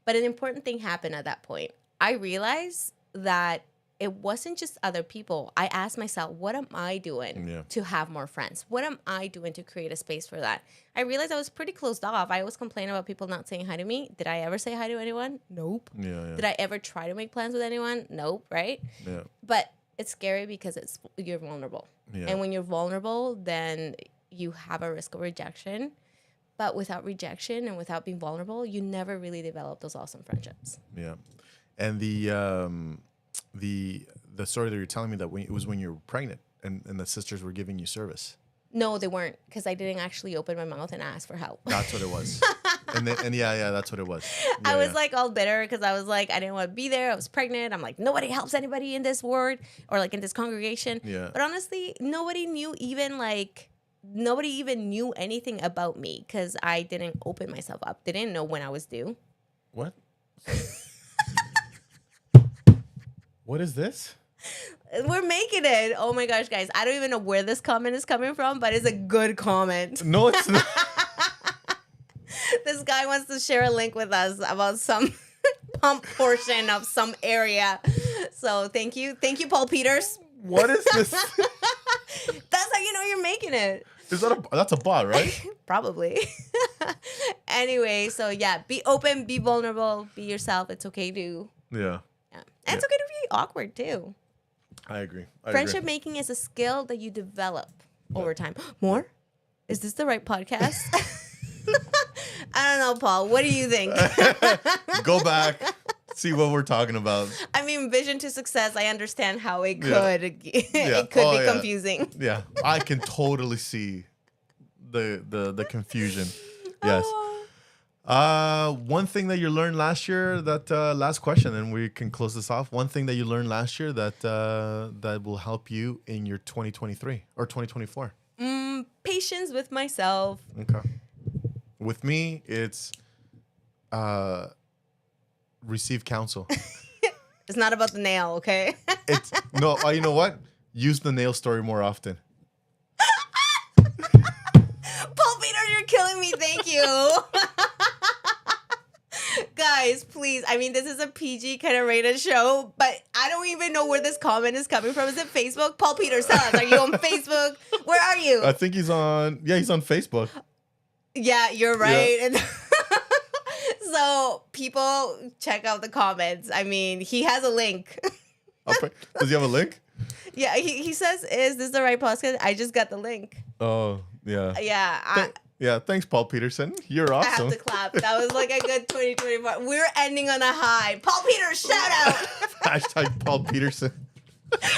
But an important thing happened at that point. I realized that it wasn't just other people. I asked myself, what am I doing to have more friends? What am I doing to create a space for that? I realized I was pretty closed off. I always complain about people not saying hi to me. Did I ever say hi to anyone? Nope. Yeah. Did I ever try to make plans with anyone? Nope, right? Yeah. But It's scary because you're vulnerable. Yeah. And when you're vulnerable, then you have a risk of rejection. But without rejection and without being vulnerable, you never really develop those awesome friendships. Yeah. And the story that you're telling me, that it was when you were pregnant and the sisters were giving you service. No, they weren't, because I didn't actually open my mouth and ask for help. That's what it was. and that's what it was. I was yeah. like all bitter because I was like, I didn't want to be there. I was pregnant. I'm like, nobody helps anybody in this ward or like in this congregation. Yeah. But honestly, nobody even knew anything about me because I didn't open myself up. They didn't know when I was due. What? What is this? We're making it. Oh my gosh, guys. I don't even know where this comment is coming from, but it's a good comment. No, it's not. This guy wants to share a link with us about some pump portion of some area. So thank you. Thank you, Paul Peters. What is this? That's how you know you're making it. That's a bot, right? Probably. Anyway, so yeah, be open, be vulnerable, be yourself. It's okay to... Yeah. And it's okay to be awkward too. I agree. Friendship making is a skill that you develop over time. More? Is this the right podcast? I don't know, Paul. What do you think? Go back, see what we're talking about. I mean, vision to success. I understand how it could it could be confusing. Yeah, I can totally see the confusion. Yes. One thing that you learned last year, that last question, and we can close this off. One thing that you learned last year that will help you in your 2023 or 2024. Patience with myself. Okay. With me, it's receive counsel. It's not about the nail, okay? It's no. You know what? Use the nail story more often. Paul Peter, you're killing me. Thank you. Guys, please. I mean, this is a PG kind of rated show, but I don't even know where this comment is coming from. Is it Facebook? Paul Peters, tell us. Are you on Facebook? Where are you? I think he's on Facebook. Yeah, you're right. Yeah. So people check out the comments. I mean, he has a link. Does he have a link? Yeah, he says, "Is this the right podcast?" I just got the link. Oh, yeah. Yeah. Yeah, thanks, Paul Peterson. You're awesome. I have to clap. That was like a good 2024. We're ending on a high. Paul Peters, shout out. Hashtag Paul Peterson.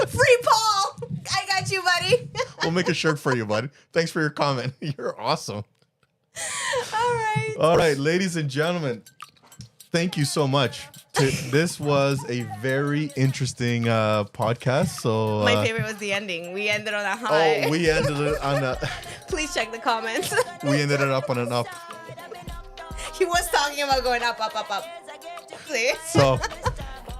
Free Paul. I got you, buddy. We'll make a shirt for you, bud. Thanks for your comment. You're awesome. All right, ladies and gentlemen, thank you so much. This was a very interesting podcast. So my favorite was the ending. We ended on a high. Oh, we ended it on a... Please check the comments. We ended it up on an up. He was talking about going up, up, up, up. See? So,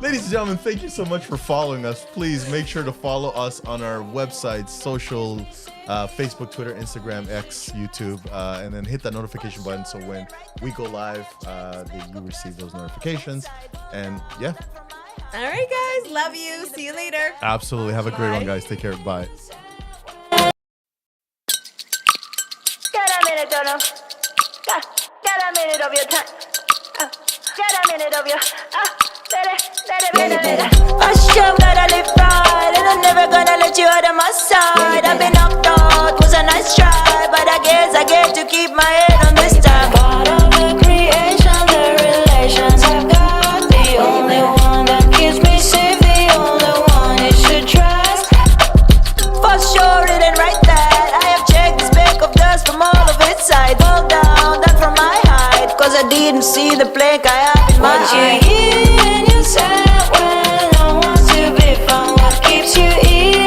ladies and gentlemen, thank you so much for following us. Please make sure to follow us on our website, social, Facebook, Twitter, Instagram, X, YouTube, and then hit that notification button so when we go live, that you receive those notifications. And yeah. All right, guys. Love you. See you later. Absolutely. Have a great one, guys. Take care. Bye. Get a minute of your time. Get a minute of your. First job that I live right, and I'm never gonna let you out of my side. I've been knocked out, was a nice try, but I guess I get to keep my head on this time. Part of the creation, the relations I've got, the only one that keeps me safe, the only one you should trust. For sure, it ain't right that I have checked the speck of dust from all of its sides. Fall down, that from my height, cause I didn't see the plank I have in my eye. What you hear in yourself when no one's to be found, what keeps you in?